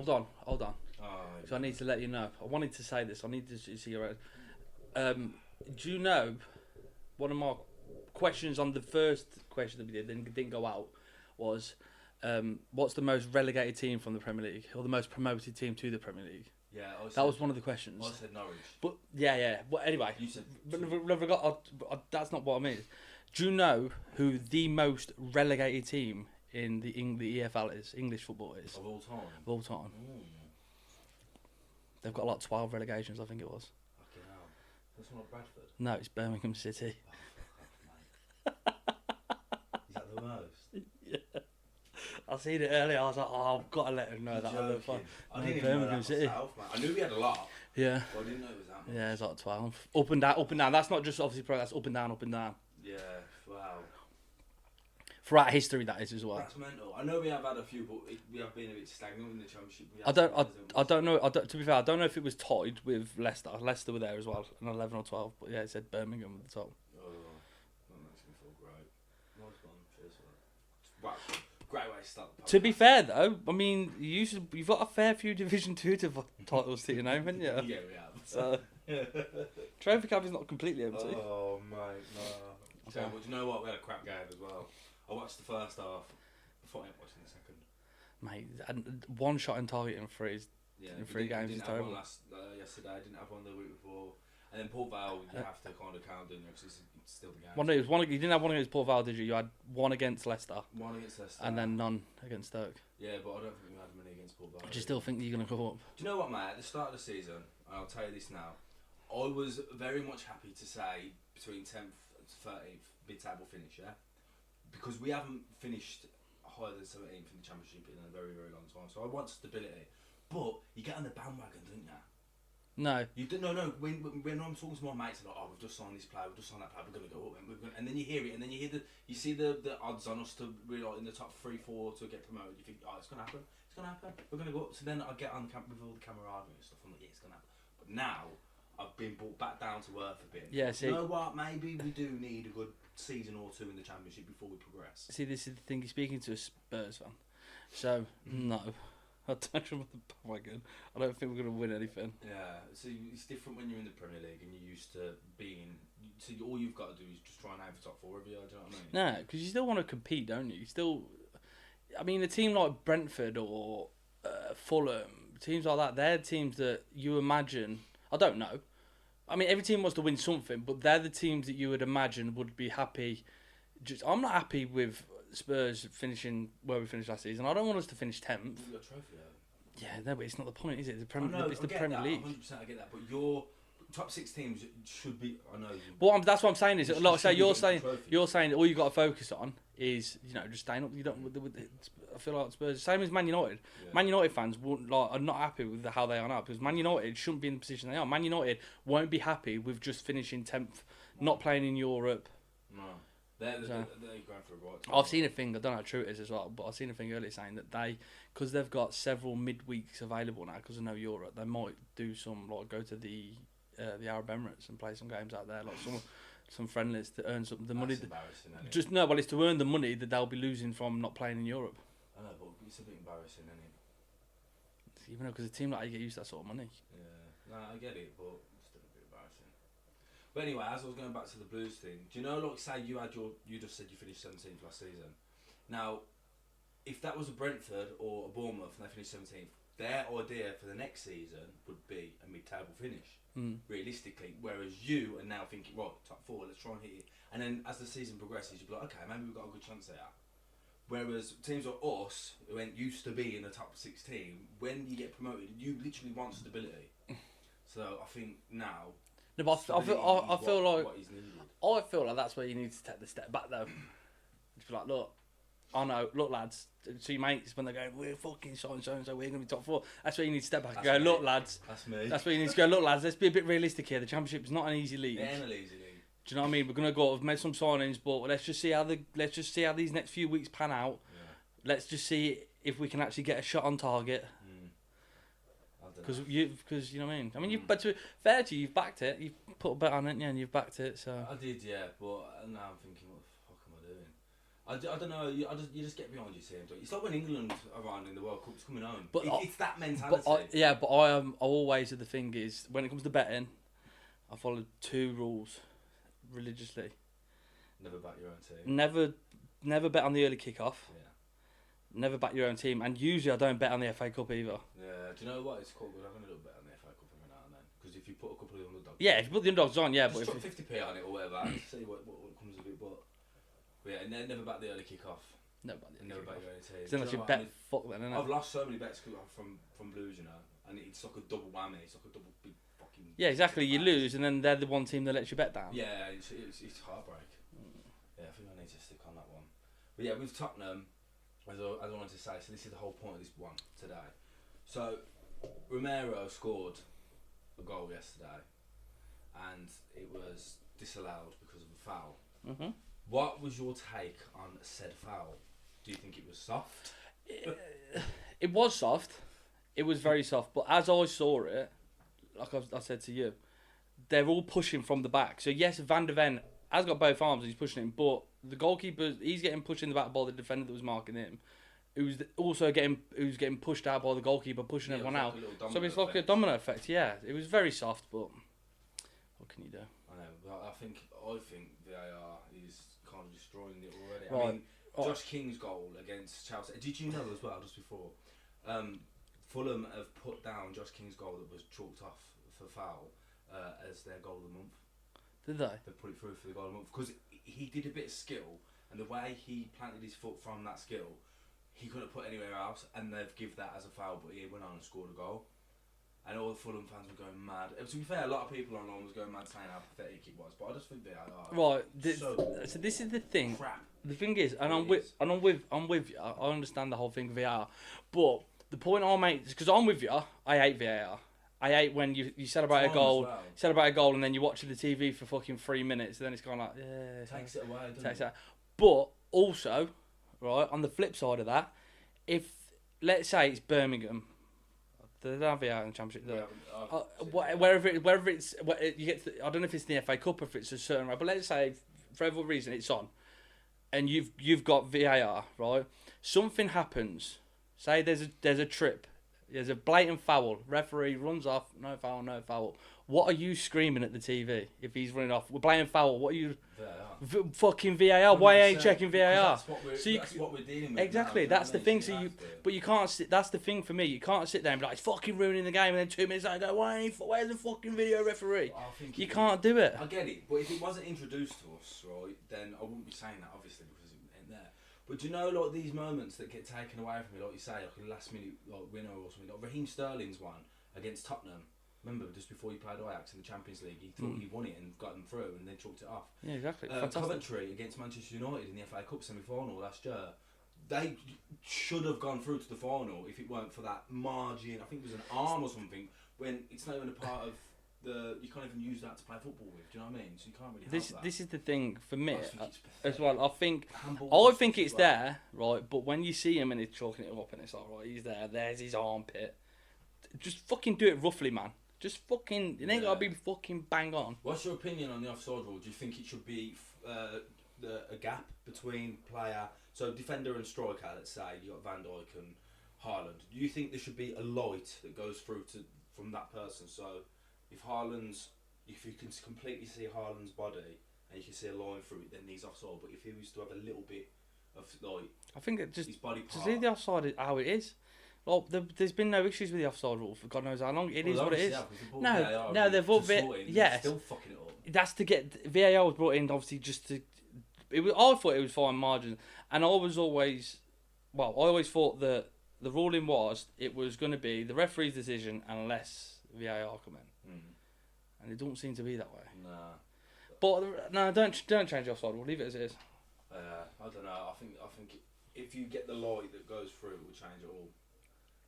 hold on. Oh, So I need to let you know. I wanted to say this. I need to see your. Do you know one of my questions on the first question that we did didn't go out was what's the most relegated team from the Premier League or the most promoted team to the Premier League? Yeah, that was one of the questions. I said Norwich. But yeah. But anyway, You said that's not what I mean. Do you know who the most relegated team in the EFL is? English football is of all time. Of all time. They've got like 12 relegations, I think it was. Fucking hell. That's not Bradford. No, it's Birmingham City. Oh, is that the most? Yeah. I seen it earlier. I was like, oh, I've got to let him know that. I didn't even know that myself, man. I knew we had a lot. Yeah. But I didn't know it was that much. Yeah, it's like 12. Up and down. That's not just obviously pro. That's up and down. Yeah. Wow. Throughout history, that is as well. That's mental. I know we have had a few, but we have been a bit stagnant in the Championship. I don't know. To be fair, I don't know if it was tied with Leicester. Leicester were there as well, an 11 or 12. But yeah, it said Birmingham at the top. Oh, that makes me feel great. Nice one. Cheers for that. Wow. Great way to start the podcast. To be fair, though, I mean, you've got a fair few Division 2 titles to your name, haven't you? Yeah, we have. So, trophy cap is not completely empty. Oh, mate, no. So, but you know what? We had a crap game as well. I watched the first half. I thought I ain't watching the second. Mate, and one shot in target in three games is terrible. Didn't have one yesterday. Didn't have one the week before. And then Port Vale, you have to kind of count, don't you? Because it's still the game. You didn't have one against Port Vale, did you? You had one against Leicester. One against Leicester. And then none against Stoke. Yeah, but I don't think we had many against Port Vale. Do you still think you're going to go up? Do you know what, mate? At the start of the season, and I'll tell you this now, I was very much happy to say between 10th and 13th mid-table finish, yeah? Because we haven't finished higher than 17th in the Championship in a very, very long time. So I want stability. But you get on the bandwagon, don't you? No. You don't. No. When I'm talking to my mates, like, oh, we've just signed this player, we've just signed that player, we're gonna go up, and then you hear it, and then you hear you see the odds on us to be like in the top 3-4 to get promoted. You think, oh, it's gonna happen, we're gonna go up. So then I get on the camp with all the camaraderie and stuff. I'm like, yeah, it's gonna happen. But now I've been brought back down to earth a bit. Yeah. See. You know what? Maybe we do need a good season or two in the Championship before we progress. See, this is the thing. You're speaking to a Spurs fan, so no. I don't remember the bandwagon. I don't think we're going to win anything. Yeah, so it's different when you're in the Premier League and you're used to being. So all you've got to do is just try and aim for top 4 every year. Do you know what I mean? No, because you still want to compete, don't you? I mean, a team like Brentford or Fulham, teams like that, they're teams that you imagine. I don't know. I mean, every team wants to win something, but they're the teams that you would imagine would be happy. I'm not happy with Spurs finishing where we finished last season. I don't want us to finish 10th. We've got a trophy though. Yeah, no, but it's not the point, is it? It's the Premier League. 100% I get that, but your top 6 teams should be. I know. Well, that's what I'm saying. Is like I say, you're saying all you got to focus on is just staying up. You don't. I feel like Spurs, same as Man United. Yeah. Man United fans are not happy with how they are now because Man United shouldn't be in the position they are. Man United won't be happy with just finishing 10th, not playing in Europe. No. They're going for a right time. I've seen a thing, I don't know how true it is as well, but I've seen a thing earlier saying that because they've got several midweeks available now because of no Europe, they might do some, like go to the Arab Emirates and play some games out there, like some friendlies to earn some the money. That's embarrassing, it's to earn the money that they'll be losing from not playing in Europe. I know, but it's a bit embarrassing, isn't it? Even though, because a team like you get used to that sort of money. Yeah, no, I get it, but it's still a bit embarrassing. But anyway, as I was going back to the Blues thing, do you know, like, say you just said you finished 17th last season. Now, if that was a Brentford or a Bournemouth and they finished 17th, their idea for the next season would be a mid-table finish, realistically. Whereas you are now thinking, right, top 4, let's try and hit it. And then as the season progresses, you'll be like, okay, maybe we've got a good chance there. Whereas teams like us, who used to be in the top 16, when you get promoted, you literally want stability. So I think now. No, but I feel like what is needed. I feel like that's where you need to take the step back though. Just be like, look, I know, look lads, to your mates when they go, we're fucking so and so, we're gonna be top 4. That's where you need to step back and go, look lads. That's me. That's where you need to go, look lads. Let's be a bit realistic here. The Championship is not an easy league. It ain't an easy league. Do you know what I mean? We're gonna go. We've made some signings, but let's just see how these next few weeks pan out. Yeah. Let's just see if we can actually get a shot on target. Because you know what I mean. I mean, but to fair to you, you've backed it. You've put a bet on it, yeah, and you've backed it. So I did, yeah. But now I'm thinking, what the fuck am I doing? I don't know. You just get behind your team. It's like when England are on in the World Cup's coming home. But It's that mentality. But I am always the thing is when it comes to betting, I follow 2 rules religiously. Never back your own team. Never bet on the early kick-off. Yeah. Never back your own team, and usually I don't bet on the FA Cup either. Yeah. Do you know what? It's quite good having a little bet on the FA Cup every now and then, because if you put a couple of underdogs. Yeah, if you put the underdogs on, yeah, just but drop 50p on it or whatever, see what comes of it. But yeah, and then never back the early kick-off. Never back your own team. Then you bet fuck then, innit? I've lost so many bets from Blues, you know, and it's like a double whammy. It's like a double big fucking. Yeah, exactly. You lose, and then they're the one team that lets you bet down. Yeah, it's heartbreak. Yeah, I think I need to stick on that one. But yeah, with Tottenham, as I wanted to say, so this is the whole point of this one today. So Romero scored a goal yesterday, and it was disallowed because of a foul. Mm-hmm. What was your take on said foul? Do you think it was soft? It was soft. It was very soft. But as I saw it, like I said to you, they're all pushing from the back. So yes, Van der Ven has got both arms and he's pushing him, but the goalkeeper, he's getting pushed in the back by the defender that was marking him, who's also getting pushed out by the goalkeeper, pushing everyone out. So it's like a domino effect. Yeah, it was very soft, but what can you do? I know, but I think VAR is kind of destroying it already. Right. I mean, Josh King's goal against Chelsea. Did you know as well, just before, Fulham have put down Josh King's goal that was chalked off for foul as their goal of the month. Did they? They put it through for the goal of the month because he did a bit of skill, and the way he planted his foot from that skill, he couldn't put anywhere else, and they've give that as a foul, but he went on and scored a goal. And all the Fulham fans were going mad. To be fair, a lot of people online was going mad saying how pathetic it was, but I just think they are. Right. So this is the thing. Crap. The thing is, and I'm with you. I understand the whole thing of VAR, but the point I make, because I'm with you. I hate VAR. I hate when you celebrate a goal, and then you watch the TV for fucking 3 minutes, and then it's kind of like, yeah, takes it away. Takes it. But also, right on the flip side of that, if let's say it's Birmingham. They don't have VAR in the Championship. Wherever it's, you get. I don't know if it's in the FA Cup or if it's a certain way, but let's say for whatever reason it's on, and you've got VAR, right? Something happens. Say there's a trip, there's a blatant foul. Referee runs off, no foul, no foul. What are you screaming at the TV if he's running off? We're blatant foul. What are you? Fucking VAR. Why ain't checking VAR? That's what we're dealing with. Exactly. Now, that's the thing. But you can't sit. That's the thing for me. You can't sit there and be like, it's fucking ruining the game, and then 2 minutes later go, where's the fucking video referee? You can't do it. I get it, but if it wasn't introduced to us, right, then I wouldn't be saying that, obviously, because it ain't there. But do you know, like, these moments that get taken away from me, like you say, like a last minute winner or something, like Raheem Sterling's one against Tottenham. Remember, just before he played Ajax in the Champions League, he thought he won it and got them through, and then chalked it off. Yeah, exactly. Coventry against Manchester United in the FA Cup semi-final last year. They should have gone through to the final if it weren't for that margin. I think it was an arm or something. When it's not even a part of the, you can't even use that to play football with. Do you know what I mean? So you can't really have that. This is the thing for me as well. I think it's there, right? But when you see him and he's chalking it up and it's like, right, he's there. There's his armpit. Just fucking do it roughly, man. Just fucking, it ain't gotta be fucking bang on. What's your opinion on the offside rule? Do you think it should be a gap between player, so defender and striker, let's say, you got Van Dijk and Haaland. Do you think there should be a light that goes through from that person? So if you can completely see Haaland's body and you can see a line through it, then he's offside. But if he was to have a little bit of light, I think it just his body part, to see the offside how it is. Well, there's been no issues with the offside rule for God knows how long. It is what it is. No, they've all been. Yes, still fucking it up. That's to get VAR was brought in obviously just to. I thought it was fine margin, and I always thought that the ruling was it was going to be the referee's decision unless VAR come in, and it don't seem to be that way. Nah. But no, don't change the offside rule. Leave it as it is. I don't know. I think if you get the light that goes through, it will change it all.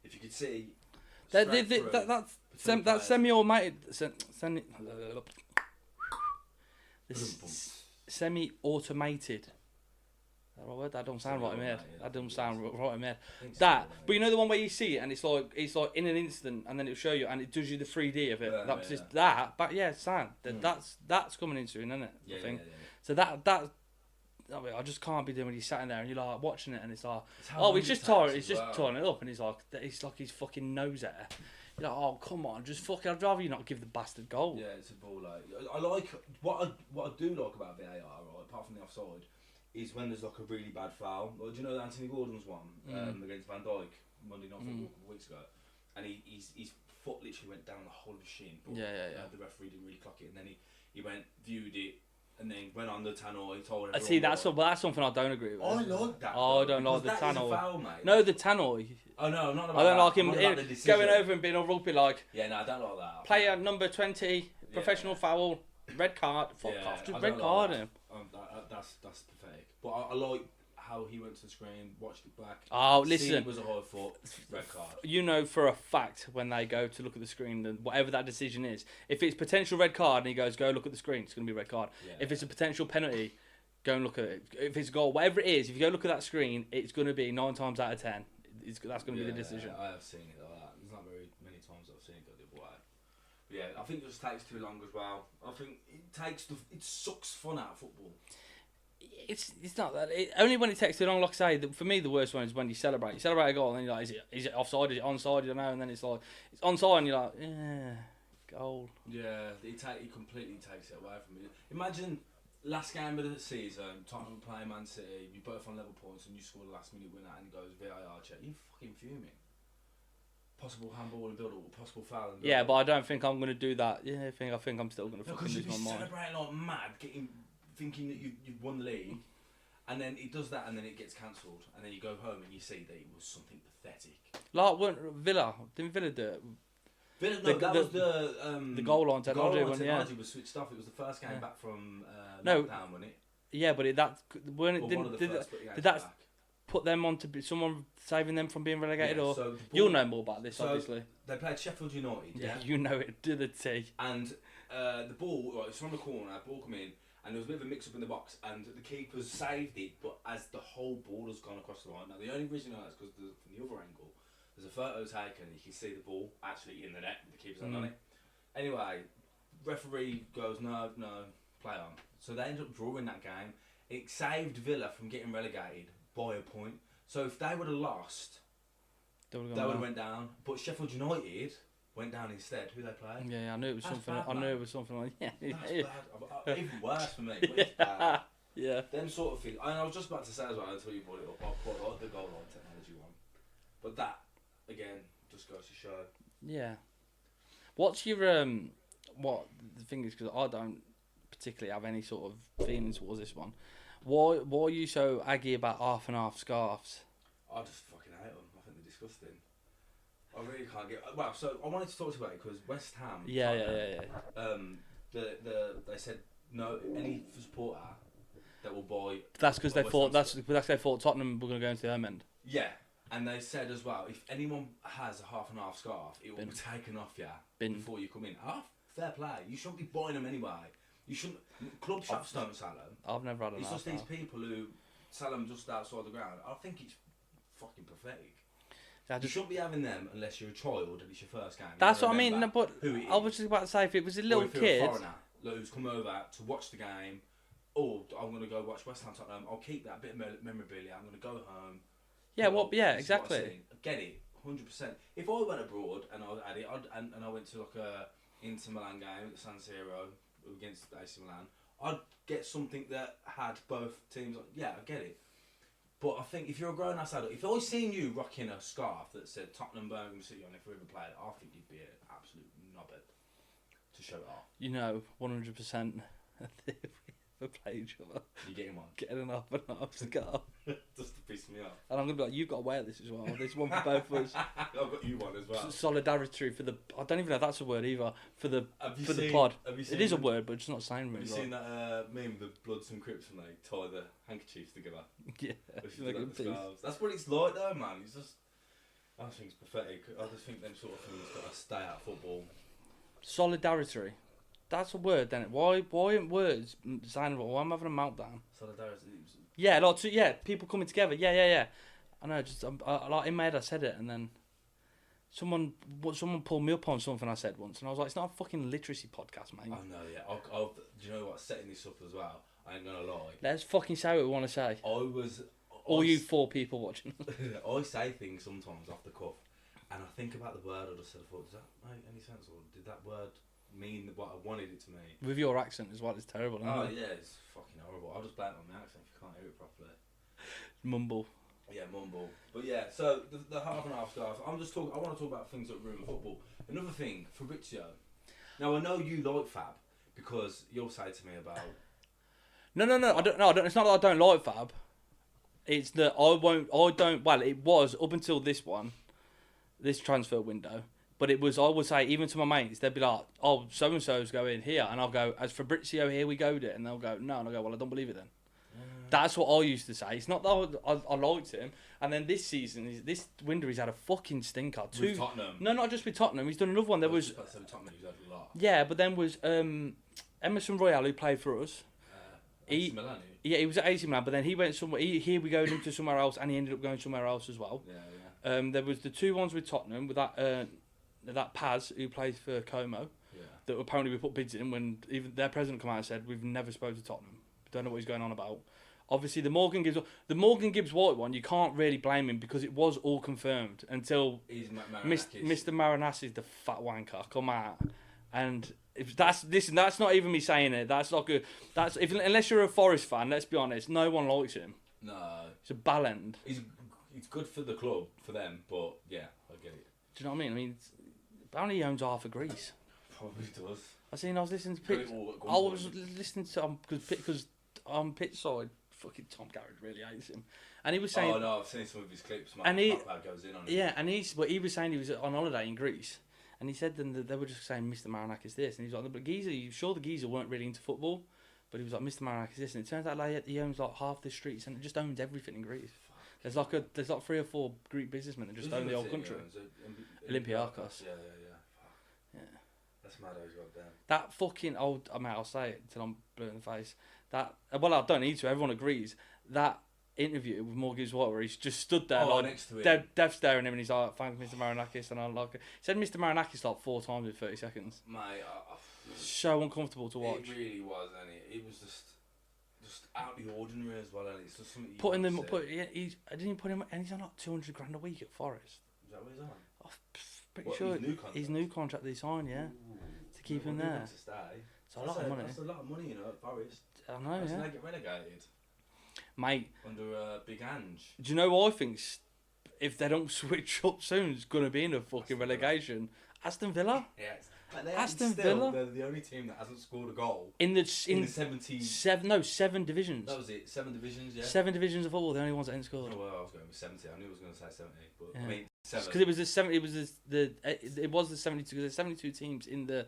If you could see, that's semi-automated. Semi-automated. That don't sound right in my head. That don't sound right in my head. But you know the one where you see it and it's like in an instant, and then it'll show you and it does you the 3D of it. But yeah, sound that's coming in soon, isn't it? I think. So that I just can't be doing when he's sat in there and you're like watching it and it's like, It's how oh, long he's it just takes tired, as he's just well. tying it up, and he's like his fucking nose there. You're like, oh, come on, just fucking, I'd rather you not give the bastard goal. Yeah, it's a ball. Like I like what I do like about VAR, right? Apart from the offside, is when there's like a really bad foul. Like, do you know Anthony Gordon's one against Van Dijk Monday night football a couple of weeks ago, and his foot literally went down the whole of his shin. But, Yeah. The referee didn't really clock it, and then he went viewed it. And then went on the tannoy, told everyone. See, that's something I don't agree with. I like that. Oh, I though, don't like the because that is a tannoy. foul, mate. No, the tannoy. Oh no, not about I don't that. like him I'm on about the decision. going over and being all rugby like. Yeah, no, I don't like that. Player number 20, professional foul, red card. Fuck off, just red card him. That's pathetic. But I like how he went to the screen, watched it back. Oh, seen listen. it was a high foot, red card. You know for a fact when they go to look at the screen, and whatever that decision is, if it's potential red card and he goes, go look at the screen, it's going to be a red card. Yeah. If it's a potential penalty, go and look at it. If it's a goal, whatever it is, if you go look at that screen, it's going to be 9 times out of 10. That's going to be the decision. I have seen it like that. There's not very many times I've seen it go the other way. But yeah, I think it just takes too long as well. I think it sucks fun out of football. It's not that. Only when it takes too long. Like I say, for me, the worst one is when you celebrate. You celebrate a goal, and then you're like, is it offside? Is it onside? You don't know. And then it's like, it's onside, and you're like, goal. Yeah, it completely takes it away from you. Imagine last game of the season, Tottenham playing Man City, you both on level points, and you score the last minute winner, and it goes VAR check. You fucking fuming. Possible handball and build up, possible foul and build Yeah, up. but I don't think I'm going to do that. Yeah, I think I'm still going to fucking lose my mind. Celebrating like mad, thinking that you've won the league, and then it does that, and then it gets cancelled, and then you go home and you see that it was something pathetic. Like Villa, didn't Villa do it? That was the goal line technology one, technology was switched off. It was the first game back from No. lockdown, wasn't it? Yeah, but did that Back. put them on to be someone saving them from being relegated, Yeah, or so you'll know more about this, so obviously. They played Sheffield United. Yeah, you know it to the T. And the ball, right, it's from the corner. The ball come in, and there was a bit of a mix-up in the box, and the keepers saved it, but as the whole ball has gone across the line. Now, the only reason I know is because from the other angle, there's a photo taken, and you can see the ball actually in the net, the keeper's not on it. Anyway, referee goes, no, play on. So they ended up drawing that game. It saved Villa from getting relegated by a point. So if they would have lost, they would have went down. But Sheffield United went down instead. Who they played? Yeah, I knew it was something. Bad, I knew it was something like That's bad. Even worse for me. But it's bad. Yeah. Them sort of things. I was just about to say as well until you brought it up. I quite like the goal line technology one. But that again just goes to show. Yeah. What's your what the thing is, because I don't particularly have any sort of feelings towards this one. Why are you so aggy about half and half scarves? I just fucking hate them. I think they're disgusting. I really can't get. Well, so I wanted to talk to you about it because West Ham. Yeah. They said no. Any supporter that will buy. That's because they thought Tottenham were going to go into the home end. Yeah, and they said as well, if anyone has a half and half scarf, it will be taken off you before you come in. Fair play. You shouldn't be buying them anyway. You shouldn't. Club shops don't sell them. I've never had them. It's just these people who sell them just outside the ground. I think it's fucking pathetic. You shouldn't be having them unless you're a child and it's your first game. That's what I mean. No, but I was just about to say, if it was a little kid, a foreigner who's come over to watch the game, or I'm going to go watch West Ham Tottenham, I'll keep that bit of memorabilia. I'm going to go home. Yeah, exactly. I get it, 100%. If I went abroad and I had it, and I went to like a Inter Milan game at the San Siro against AC Milan, I'd get something that had both teams. Yeah, I get it. But I think if you're a grown ass adult, if I seen you rocking a scarf that said Tottenham, Birmingham City on it for ever played, I think you'd be an absolute knobhead to show it off. 100%. If we play each other, You getting one? getting an half and half scarf. Just to piss me off. And I'm going to be like, you've got to wear this as well. There's one for both of us. I've got you one as well. Solidarity for the... I don't even know if that's a word either. For the seen, pod. Have you seen It is a word, but it's not saying Have really. you seen that meme, the Bloods and Crips, when they tie the handkerchiefs together? Yeah. That's what it's like though, man. It's just... I think it's pathetic. I just think them sort of things got to stay out of football. Solidarity. That's a word, then. Why aren't words saying, well, I'm having a meltdown? Solidarity. Yeah, people coming together. Yeah. I know, just like in my head I said it, and then someone pulled me up on something I said once, and I was like, it's not a fucking literacy podcast, mate. Oh no, yeah. Do you know what? Setting this up as well, I ain't gonna lie. Let's fucking say what we want to say. All you 4 people watching. I say things sometimes off the cuff, and I think about the word I just said. I thought, does that make any sense, or did that word mean what I wanted it to mean? With your accent as well, it's terrible. Isn't it? Yeah, it's fucking horrible. I'll just blame it on the accent if you can't hear it properly. Mumble. Yeah, mumble. But yeah, so the half and half stuff. I want to talk about things that ruin football. Another thing, Fabrizio. Now I know you like Fab because you'll say to me about. No. I don't. It's not that I don't like Fab. It's that I don't. Well, it was up until this transfer window. But it was, I would say, even to my mates, they'd be like, "Oh, so and so's going here," and I'll go, "As Fabrizio, here we go." And they'll go, "No," and I go, "Well, I don't believe it then." That's what I used to say. It's not that I liked him. And then this season, this window, he's had a fucking stinker. With Tottenham. No, not just with Tottenham. He's done another one. There was. Tottenham, he's had a lot. Yeah, but then was Emerson Royale, who played for us. Milan, yeah, he was at AC Milan, but then he went somewhere. Here we go into somewhere else, and he ended up going somewhere else as well. Yeah. There was the 2 ones with Tottenham with that Paz who plays for Como. Yeah. That apparently we put bids in when even their president came out and said we've never spoken to Tottenham. Don't know what he's going on about. Obviously, the Morgan Gibbs White one, you can't really blame him because it was all confirmed until Mr. Maranakis, the fat wanker, come out. And if that's not even me saying it. That's not good. Unless you're a Forest fan, let's be honest, no one likes him. No. He's a ballend. He's good for the club, for them, but yeah, I get it. Do you know what I mean? I mean, apparently he owns half of Greece. Probably does. I was listening to pitch. I was listening to because on pitch side. Fucking Tom Garrett really hates him, and he was saying. Oh no, I've seen some of his clips. And he goes in on him. Yeah, and he was saying he was on holiday in Greece, and he said then that they were just saying Mr. Maranakis this, and he's like, but geezer, you sure the geezer weren't really into football, but he was like Mr. Maranakis this, and it turns out like he owns like half the streets and just owns everything in Greece. There's like 3 or 4 Greek businessmen that just own the whole country. Olympiakos. Yeah. That's mad as well. Damn. That fucking old. I mean, I'll say it till I'm blue in the face. That I don't need to. Everyone agrees. That interview with Morgan Gibbs-White where he's just stood there like next to him. deaf staring at him, and he's like, "Thank Mr. Maranakis," and I like it. He said Mr. Maranakis like 4 times in 30 seconds. Mate, so uncomfortable to watch. It really was, and it was just out the ordinary as well, and it's just something. I didn't put him, and he's on like 200 grand a week at Forest. Is that what he's on? I'm pretty sure his new contract that he signed, yeah, to keep him there. To stay. It's a lot of money. That's a lot of money, you know, at Forest. I know, yeah. They get relegated, mate. Under Big Ange. Do you know what I think? If they don't switch up soon, it's gonna be in a fucking relegation. Aston Villa. Yes. Aston Villa. They're the only team that hasn't scored a goal in the 7 divisions. That was it. 7 divisions. Yeah. 7 divisions of football. The only ones that ain't scored. Oh, well, I was going with 70. I knew I was going to say 70, but yeah. I mean 7. Because it was the 70. It was the 72. There's 72 teams in the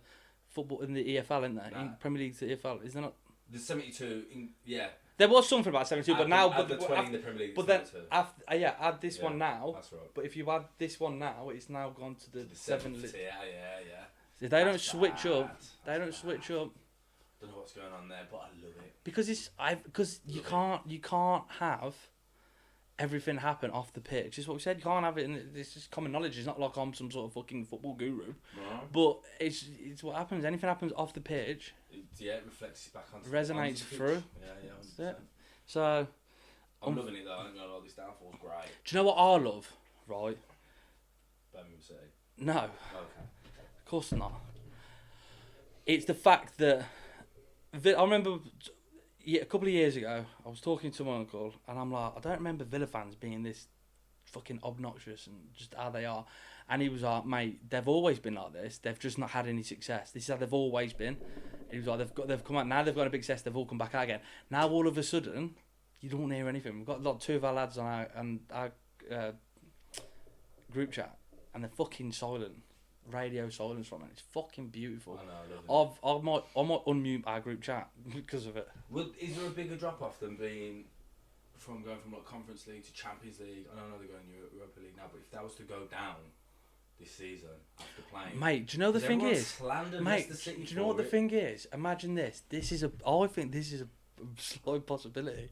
football in the EFL, isn't there? In Premier League to EFL, is there not? The 72. Yeah. There was something about 72, but now. But the 20 in the Premier League. But then add this one now. That's right. But if you add this one now, it's now gone to the 7. Yeah. If they don't switch up, Don't know what's going on there, but I love it. Because you can't have everything happen off the pitch. This is what we said. You can't have it, and it's just common knowledge. It's not like I'm some sort of fucking football guru. No. But it's what happens. Anything happens off the pitch. It reflects back onto resonates through. Yeah. That's it. So I'm loving it though. I think this downfall's great. Do you know what I love? Right. Birmingham City. No. Okay. Of course not. It's the fact that I remember a couple of years ago, I was talking to my uncle, and I'm like, I don't remember Villa fans being this fucking obnoxious and just how they are. And he was like, mate, they've always been like this. They've just not had any success. This is how they've always been. He was like, they've come out now. They've got a big success. They've all come back out again. Now all of a sudden, you don't hear anything. We've got like 2 of our lads on our group chat, and they're fucking silent. Radio silence from it. It's fucking beautiful. I know, I love it. I might unmute our group chat because of it. Is there a bigger drop off than going from like Conference League to Champions League? I don't know they're going Europa League now, but if that was to go down this season after playing, mate, do you know the thing is? Mate, do you know what the thing is? Imagine this. I think this is a slight possibility.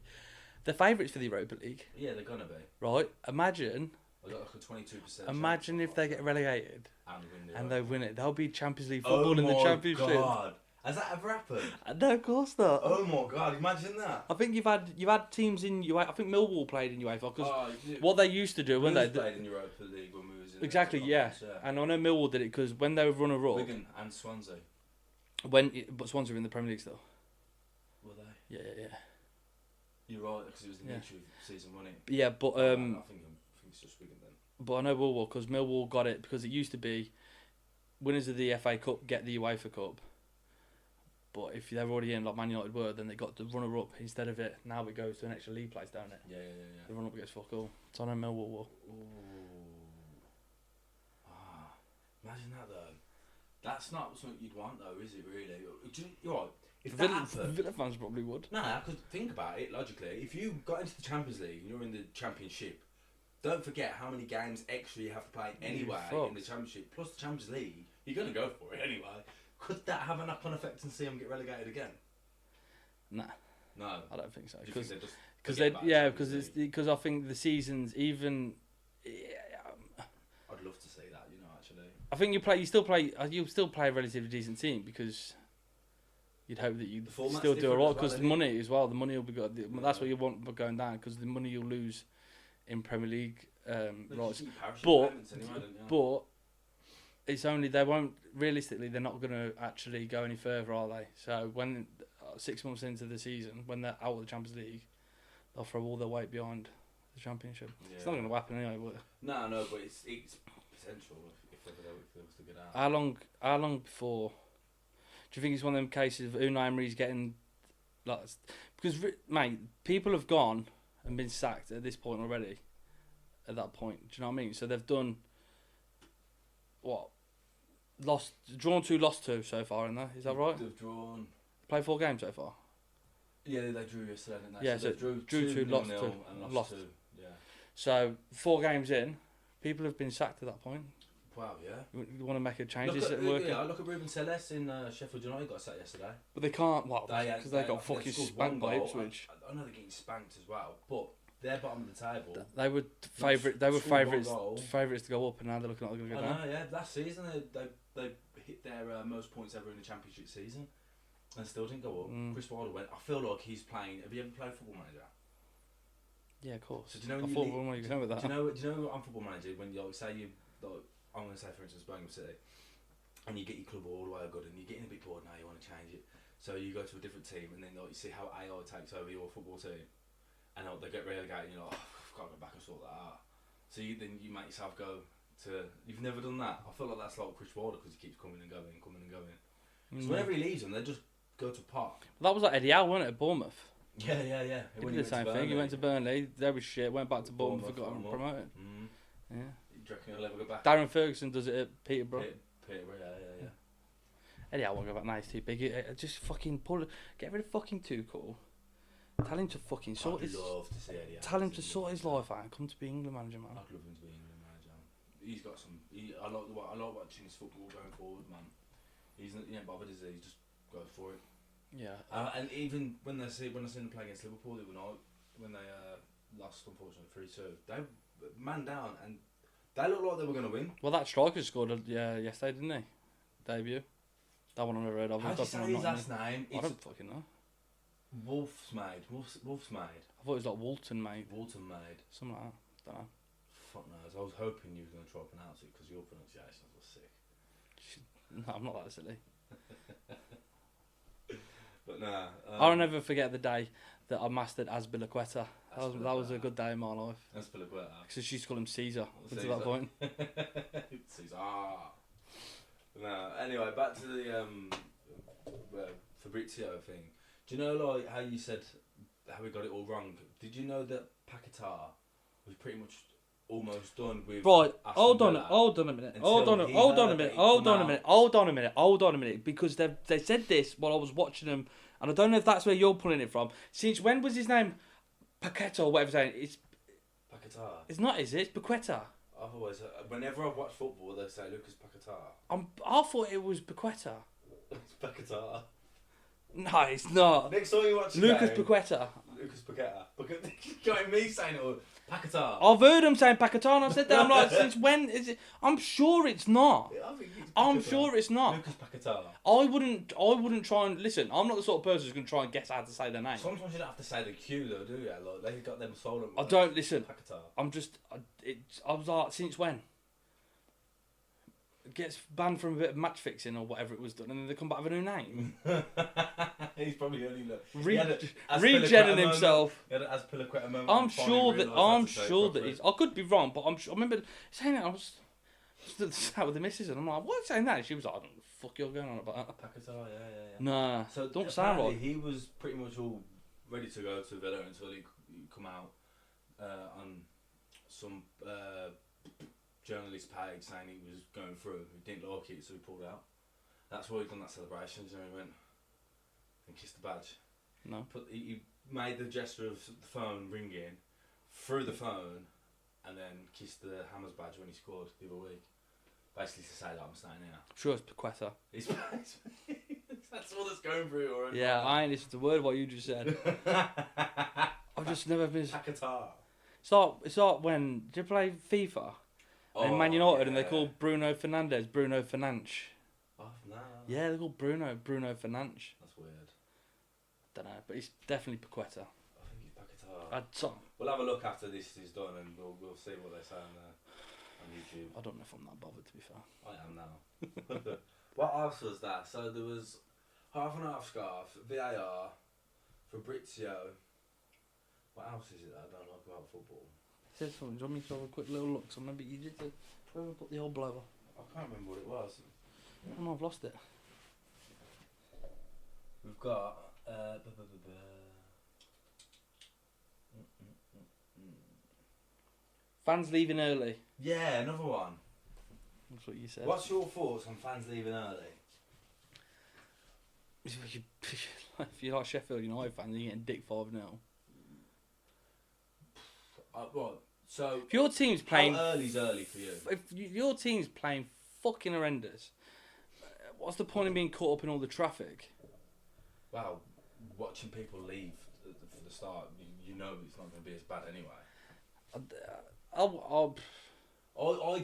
They're favourites for the Europa League. Yeah, they're gonna be. Right. Imagine. I got like a 22%. Imagine if they get relegated and they win it. They'll be Champions League football in the Championship. God. Has that ever happened? No, of course not. Oh my god! Imagine that. I think you've had teams in UEFA. I think Millwall played in UEFA because what they used to do when Blues they played in Europa League when we was in exactly yeah. And I know Millwall did it because when they were runner up, Wigan and Swansea. But Swansea were in the Premier League still. Were they? Yeah. You're right because it was the nature of season, wasn't it? Yeah, but I think it's just Wigan then. But I know Millwall because Millwall got it because it used to be winners of the FA Cup get the UEFA Cup. But if they're already in, like Man United were, then they got the runner-up instead of it. Now it goes to an extra league place, don't it? Yeah. The runner-up gets fuck all. So I know Millwall will. Imagine that though. That's not something you'd want though, is it really? You're right. If that happened, Villa fans probably would. Nah, because think about it logically. If you got into the Champions League and you're in the Championship, don't forget how many games extra you have to play anyway in the Championship. Plus the Champions League, you're going to go for it anyway. Could that have a knock-on effect and see them get relegated again? Nah. No. I don't think so. Because because I think the seasons even. I'd love to see that, actually. I think you'll still play a relatively decent team because you'd hope that you still do alright because the money as well. The money will be good. That's what you want going down because the money you'll lose in Premier League rights. But it's only they won't realistically. They're not going to actually go any further, are they? So when 6 months into the season, when they're out of the Champions League, they'll throw all their weight behind the Championship. Yeah. It's not going to happen anyway. No, but it's potential if they was to get out. How long before? Do you think it's one of them cases of Unai Emery's getting like because mate, people have gone and been sacked at this point already. At that point, do you know what I mean? So they've done what? Drawn 2, lost 2 so far, isn't Is that right? They've drawn. Played 4 games so far. Yeah, they drew yesterday, didn't they? Yeah, so drew 2, lost 2, and lost 2. Yeah. So 4 games in, people have been sacked at that point. Wow, yeah. You want to make a change? Look at Ruben Celes in Sheffield United got sacked yesterday. But they can't. Because they got fucking spanked by Ipswich. I know they're getting spanked as well, but they're bottom of the table. They were favourites to go up, and now they're looking like they're going to go down. I know, yeah. Last season they hit their most points ever in the Championship season, and still didn't go up. Chris Wilder went. I feel like he's playing. Have you ever played Football Manager? Yeah, of course. So do you know where you going with that? Do you know on Football Manager when you I'm going to say for instance Birmingham City, and you get your club all the way good, and you're getting a bit bored now. You want to change it, so you go to a different team, and then you see how AI takes over your football team, and they get relegated, and you're like, I've got to go back and sort that out. So you make yourself go to. You've never done that. I feel like that's like Chris Wilder because he keeps coming and going. So whenever he leaves them, they just go to pot. That was like Eddie Howe, wasn't it, at Bournemouth? Yeah. He did the same thing. He went to Burnley. They was shit. Went back to Bournemouth. Got promoted. Yeah. Do you reckon he'll ever go back? Darren Ferguson does it at Peterborough. Peterborough, yeah. Eddie Howe won't go back now. He's too big. Just fucking get rid of fucking Tuchel. Tell him to fucking sort his. Love to see Eddie Howe. Tell him to sort his life out and come to be England manager, man. I'd love him to be England manager. He's got some. I like watching his football going forward, man. He ain't bothered, is he? He just goes for it. Yeah. And even when I seen them play against Liverpool the other night, when they lost unfortunately 3-2, they man down and they looked like they were going to win. Well, that striker scored yesterday, didn't he? Debut. That one I never heard of. How do you say his last name? I don't fucking know. Wolfsmaid. I thought it was like Walton Maid. Something like that. Don't know. Fuck knows. I was hoping you were going to try to pronounce it because your pronunciations was sick. No, I'm not that silly. But nah. I'll never forget the day that I mastered Azpilicueta. That was a good day in my life. Azpilicueta. Because she used to call him Caesar until that point. Caesar. No. Anyway, back to the Fabrizio thing. Do you know like how you said how we got it all wrong? Did you know that Paquetá was pretty much almost done with? Right. Hold on a minute. Because they said this while I was watching them, and I don't know if that's where you're pulling it from. Since when was his name Paquetá or whatever? It's Paquetá. It's not, is it? It's Paquetá. I've always, whenever I've watched football, they say Lucas Paquetá. I thought it was Paquetá. It's Paquetá. No, it's not. Next time you watch Lucas Paquetá. Lucas Paquetá. Look at going me saying it. Or Paquetá. I've heard him saying Paquetá, and I said that. I'm like, since when is it? I'm sure it's not. Yeah, I think it's I'm Paquetá. sure it's not. Lucas Paquetá. I wouldn't try and listen. I'm not the sort of person who's going to try and guess how to say their name. Sometimes you don't have to say the Q though, do you? Like they got them silent. I don't listen. Paquetá. I was like, since when? Gets banned from a bit of match fixing or whatever it was done, and then they come back with a new name. He's probably only Regenerating himself. He had an Azpilicueta moment. I'm sure that he's. I could be wrong, but I'm sure. I remember saying that. I was sat with the missus, and I'm like, "What are you saying that?" She was like, "I don't know what the fuck you're going on about." Paquetá, yeah. Nah, So don't sound right. He was pretty much all ready to go to Villa until he come out on some journalist page saying he was going through. He didn't like it, so he pulled out. That's why he done that celebration. So he went and kissed the badge. No. He made the gesture of the phone ringing through the phone, and then kissed the Hammers badge when he scored the other week. Basically to say that I'm staying here. Sure, it's Paqueta. That's all that's going through already. Yeah, I ain't listened to a word of what you just said. I've just never been. Paquetá. It's like when did you play FIFA? In Man United, and they call Bruno Fernandes Bruno Fernandes. Oh no. Yeah, they call Bruno Fernandes. That's weird. Don't know, but it's definitely Paqueta. I think he's Paquetá. I We'll have a look after this is done, and we'll see what they say on YouTube. don't know if I'm that bothered, to be fair. I am now. What else was that? So there was half and half scarf, VAR, Fabrizio. What else is it that I don't like about football? Said something. Do you want me to have a quick little look? So maybe you did where we put the old blower. I can't remember what it was. Oh no, I've lost it. We've got Fans leaving early. yeah, another one. That's what you said. What's your thoughts on fans leaving early? If you're like Sheffield United fans, you're getting dick 5-0. What? So If your team's playing, how early's early for you? if your team's playing fucking horrendous, what's the point in being caught up in all the traffic? Well, watching people leave for the start, you know it's not going to be as bad anyway. I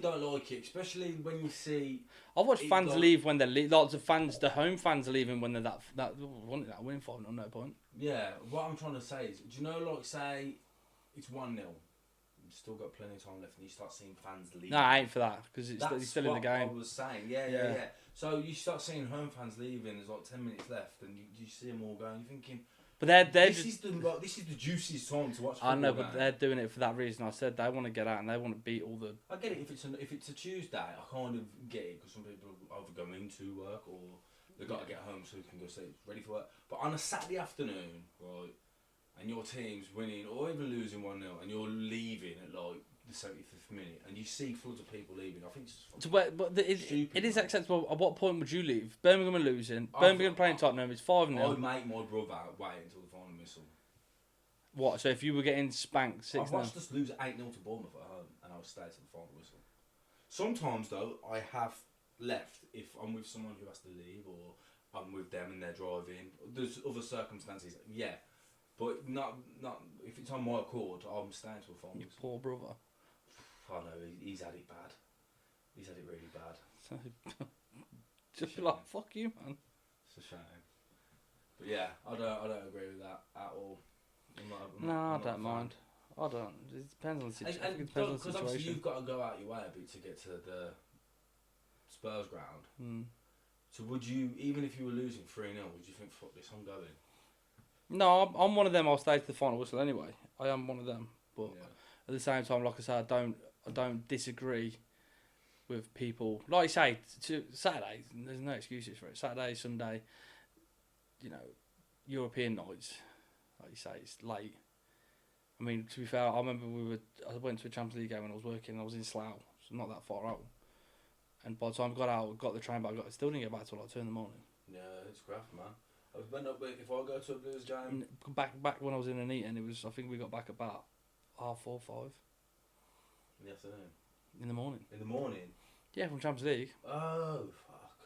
don't like it, especially when you see. I've watched fans like, leave when they're lots of fans, the home fans are leaving when they're that wanted that winning 5-0, no point. Yeah, what I'm trying to say is, do you know, like, say it's 1-0, you've still got plenty of time left, and you start seeing fans leave. No, I ain't for that because it's That's still in the game. I was saying, yeah. So you start seeing home fans leaving. There's like 10 minutes left, and you see them all going. You're thinking, But they're this just. is the juiciest time to watch football. I know, but they're doing it for that reason. I said they want to get out and they want to beat all the. I get it if it's a Tuesday. I kind of get it because some people either go into work or they've got to get home so they can go say it's ready for work. But on a Saturday afternoon, right, and your team's winning or even losing 1-0, and you're leaving at like the 75th minute, and you see floods of people leaving, I think it's it is acceptable. At what point would you leave? Birmingham are losing. Birmingham playing Tottenham. It's 5-0. I'd make my brother wait until the final whistle. What? So if you were getting spanked 6-0? I've watched us lose 8-0 to Bournemouth at home, and I would stay to the final whistle. Sometimes though, I have left if I'm with someone who has to leave, or I'm with them and they're driving. There's other circumstances, yeah, but not if it's on my accord. I'm staying to a final Your whistle. poor brother. Oh no, he's had it bad. He's had it really bad. Just be like, fuck you, man. It's a shame. But yeah, I don't agree with that at all. I don't mind. I don't. It depends on the situation. And It depends on the because obviously situation. you've got to go out your way a bit to get to the Spurs ground. Mm. So would you, even if you were losing 3-0, would you think, fuck this, I'm going? No, I'm one of them. I'll stay to the final whistle anyway. I am one of them. But Yeah. at the same time, like I said, I don't disagree with people. Like you say, Saturday, there's no excuses for it. Saturday, Sunday, European nights, like you say, it's late. I mean, to be fair, I remember I went to a Champions League game when I was working. I was in Slough, so not that far out. And by the time I got out, got the train back, I still didn't get back till like 2 in the morning. Yeah, it's graft, man. If I go to a Blues game... Back when I was in Nuneaton, I think we got back about 4:30, 5. In the afternoon? In the morning. In the morning? Yeah, from Champions League. Oh, fuck.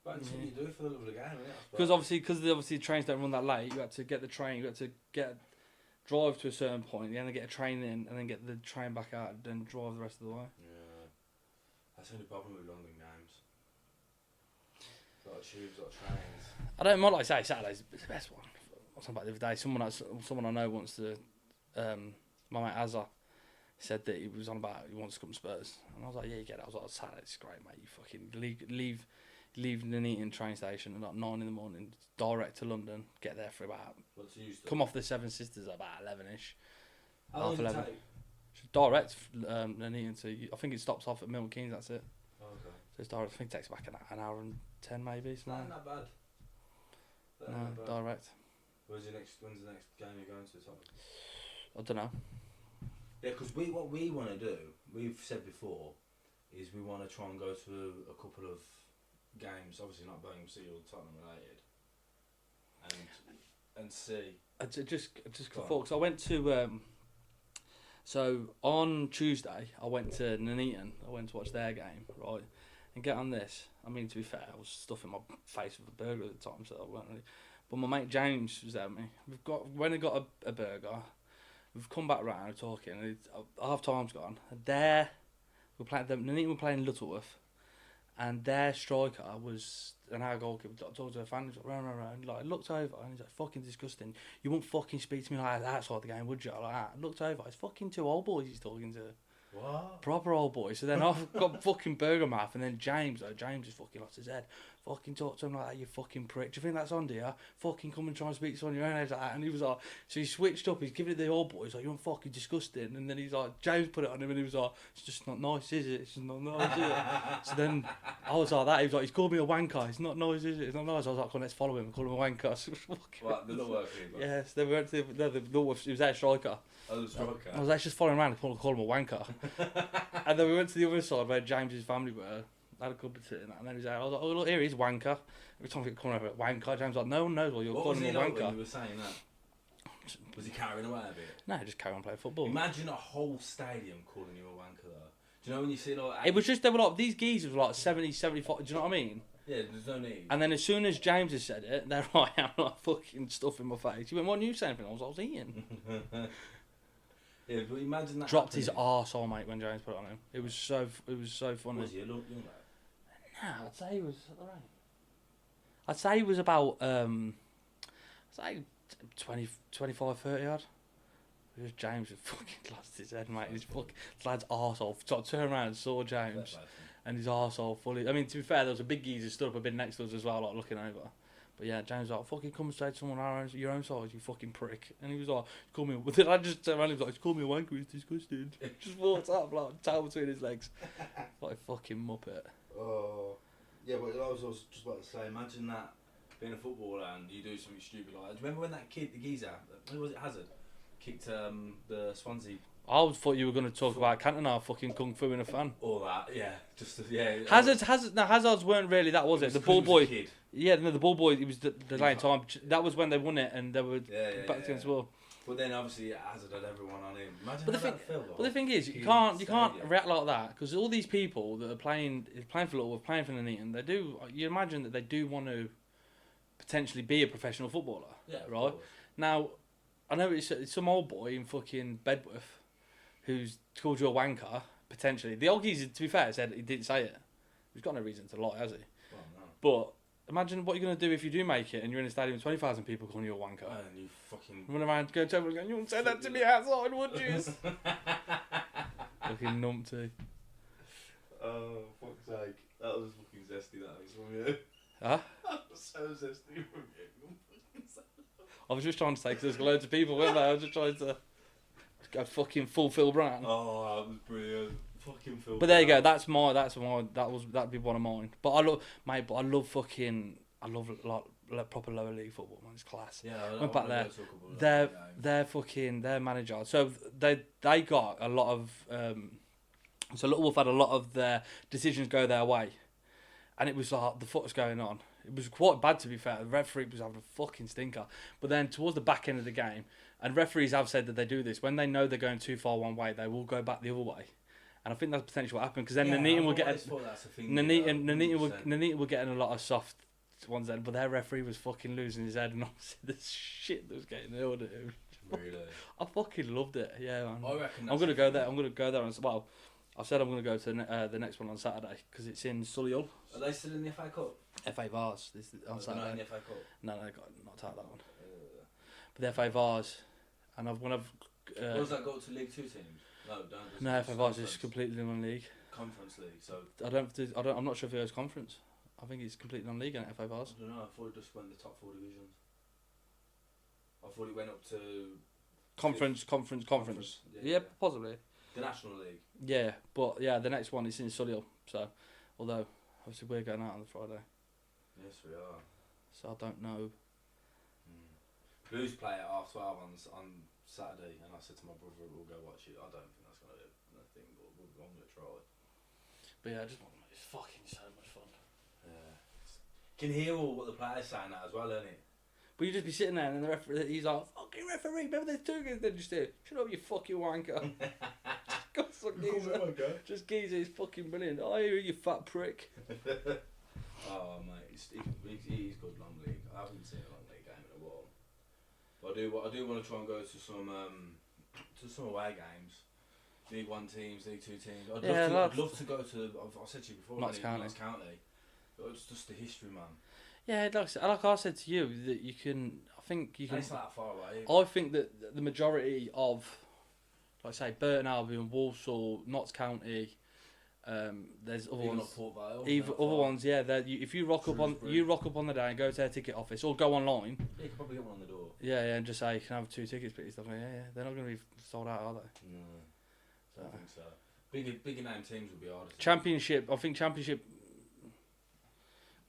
But that's what you do for the love of the game, isn't it? Because obviously trains don't run that late. You had to get the train. You had to drive to a certain point, then get a train in, and then get the train back out, and then drive the rest of the way. Yeah. That's the only problem with London games. Got tubes, got trains. I don't mind, like I say, Saturday's the best one. I was talking about the other day, someone I know wants to, my mate Azza said that he was on about, he wants to come to Spurs. And I was like, yeah, you get it. I was like, Saturday's great, mate. You fucking leave Nuneaton train station at like 9 in the morning, direct to London, get there for about, come off the Seven Sisters at about 11ish. How long does it take? Direct, Nuneaton to, I think it stops off at Milton Keynes, that's it. Oh, okay. So it's direct, I think it takes back an hour and 10 maybe. Not bad. No, direct. When's the next game you're going to? I don't know. Yeah, because what we want to do, we've said before, is we want to try and go to a couple of games, obviously not Birmingham City or Tottenham related, and see. Just before, because I went to, so on Tuesday I went to Nuneaton. I went to watch their game, right? And get on this. I mean, to be fair, I was stuffing my face with a burger at the time, so I weren't really. But my mate James was there with me. When I got a burger. We've come back round talking, and half time's gone. There, Nuneaton were playing Lutterworth, and their striker was an our goalkeeper. Talked to a fan, he's like, round, like looked over, and he's like, fucking disgusting. You wouldn't fucking speak to me like that outside the game, would you? Like that. Looked over, it's fucking two old boys he's talking to. What? Proper old boys. So then I've got fucking burger mouth, and then James is fucking lost his head. Fucking talk to him like that, you fucking prick. Do you think that's on, dear? Fucking come and try and speak to someone your own age like that. And he was like, so he switched up, he's giving it the old boys, like, you're fucking disgusting. And then he's like, James put it on him, and he was like, it's just not nice, is it? It's just not nice, is it? So then I was like that, he was like, he's called me a wanker, it's not nice, is it? It's not nice. I was like, come on, let's follow him and call him a wanker. So what, the little work people? Yes, they went to he was their striker. Oh, the striker. I was like, just following around and call him a wanker. And then we went to the other side where James's family were. Had a couple of tit and that, and then he was like, I was like, oh look, here he's wanker. Every time we come over, wanker. James was like, no one knows what you're calling him a wanker. When you were saying that? Was he carrying away a bit? No, just carry on playing football. Imagine a whole stadium calling you a wanker though. Do you know when you see like... It was just, they were like, these geezers were like 70, 75, do you know what I mean? Yeah, there's no need. And then as soon as James had said it, they're like, I'm like fucking stuff in my face. He went, what are you saying? I was eating. Yeah, but imagine that. Dropped his arsehole, mate, when James put it on him. It was so funny. Was he a young lad? No, I'd say he was alright. I'd say he was about I'd say 20, 25, 30 odd. It was James who fucking lost his head, mate. His lad's arsehole. So I turned around and saw James and his arsehole fully. I mean, to be fair, there was a big geezer stood up a bit next to us as well, like looking over. But yeah, James was like, fucking come and say to someone your own size, you fucking prick. And he was like, call me I just turned around and he was like, call me a wanker, he's disgusting. Just walked up, like, tail between his legs. Like a fucking muppet. Oh. Yeah, but I was just about to say, imagine that, being a footballer and you do something stupid like that. Do you remember when that kid, the geezer, who was it, Hazard, kicked the Swansea... I thought you were going to talk about Cantona fucking kung fu in a fan. All that, yeah. Yeah. Hazard's weren't really that, was it? The ball boy. Kid. Yeah, no, the ball boy. It was the lane time. That was when they won it, and they were back against the wall. But then obviously Hazard had everyone on him. Imagine but how that felt. But the thing is, you can't react like that because all these people that are playing for Liverpool, playing for Nuneaton, they do. You imagine that they do want to potentially be a professional footballer. Yeah. Right. Now, I know it's some old boy in fucking Bedworth who's called you a wanker, potentially. The old geezer, to be fair, said he didn't say it. He's got no reason to lie, has he? Well, no. But imagine what you're going to do if you do make it and you're in a stadium with 20,000 people calling you a wanker. And you fucking... Run around, go to everyone going, you wouldn't say that to me outside, would you? Fucking numpty. Oh, fuck's sake. That was fucking zesty, that was from you. Huh? That was so zesty from you. I was just trying to say, because there's loads of people, weren't there? I was just trying to go fucking full Phil Brown. Oh, that was brilliant. Fucking Phil But there you go, that'd be one of mine. But I love like proper lower league football, man. It's class. Yeah, went back there. Their manager. So they got a lot of so Little Wolf had a lot of their decisions go their way. And it was like the foot was going on. It was quite bad, to be fair. The referee was having a fucking stinker. But then towards the back end of the game, and referees have said that they do this, when they know they're going too far one way, they will go back the other way. And I think that's potentially what happened, because then Nuneaton will get... Nuneaton were getting a lot of soft ones then, but their referee was fucking losing his head, and obviously the shit that was getting hurled at him. Really? I fucking loved it. Yeah, man. I reckon I'm gonna go there. I'm gonna go there. Well, I said I'm gonna go to the next one on Saturday because it's in Solihull. Are they still in the FA Cup? FA Vars this on They're not in Saturday. the FA Cup. No, they got knocked out that one. But the FA Vars, and when I've What does that go to League Two teams? No, don't. no, FA Vars is completely non-league. Conference League. So I'm not sure if it goes conference. I think it's completely non-league in FA Vars. I don't know. I thought it just went the top 4 divisions. I thought it went up to Conference. Yeah, possibly. The National League. Yeah, but yeah, the next one is in Solihull. So, although obviously we're going out on the Friday, Yes, we are. so I don't know. Blues play at 12:30 on Saturday, and I said to my brother, "We'll go watch it." I don't think that's gonna be a thing, but I'm gonna try. But yeah, it's fucking so much fun. Yeah. Can hear all what the players saying now as well, isn't it? But you just be sitting there and the referee, he's like, "Fucking referee, remember there's 2 games then just here. Shut up, you fucking wanker." God, just geezer, he's fucking brilliant. Oh, you fat prick. Oh mate, he's good long league. I haven't seen a long league game in a while. But I do want to try and go to some away games. League 1 teams, League 2 teams. I'd love to go to. I've said to you before. Notts County. But it's just the history, man. Yeah, like I said to you, that you can. I think you can. And it's not that far away. I think that the majority of, like say, Burton Albion, Walsall, Notts County, there's other Even ones. Port Vale. Other ones, yeah. If you rock up on the day and go to their ticket office or go online. Yeah, you can probably get one on the door. Yeah, and just say you can have 2 tickets, please. Stuff. Yeah. They're not going to be sold out, are they? No, I don't think so. Bigger name teams would be harder. Championship, I think Championship.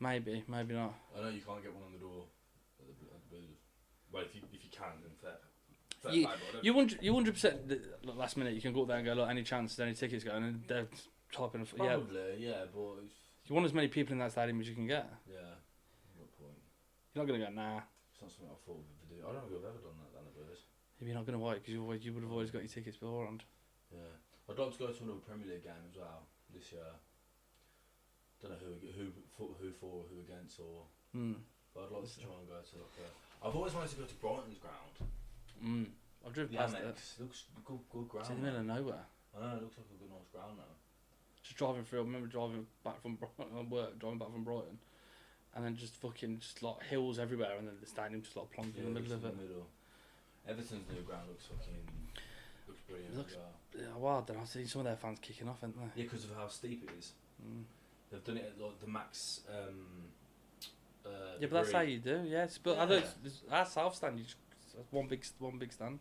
Maybe not. I know you can't get one on the door at the Blues. Well, if you can, then fair You- play, but I don't- You 100% last minute you can go up there and go, look, any chance, any tickets going, and they're typing. Yeah, Probably, yeah, but you want as many people in that stadium as you can get. yeah, good point. You're not going to go, nah. It's not something I thought we would do. I don't think I've ever done that down the Blues. You're not going to wait because you would have always got your tickets beforehand. Yeah, I'd like to go to another Premier League game as well this year. Don't know who for, who against, or. But I'd like to try and go to I've always wanted to go to Brighton's ground. I've driven The past it. Amex looks good ground. It's in the middle of nowhere. I know, it looks like a good nice ground now. Just driving through. I remember driving back from Brighton, and then just like hills everywhere, and then the stadium just like plunged in the middle of it. Everton's new ground looks brilliant. Yeah, well, I don't know. I've seen some of their fans kicking off, haven't they? Yeah, because of how steep it is. They've done it at like the max. Yeah, but that's how you do. Yes, but I know our south stand. One big stand,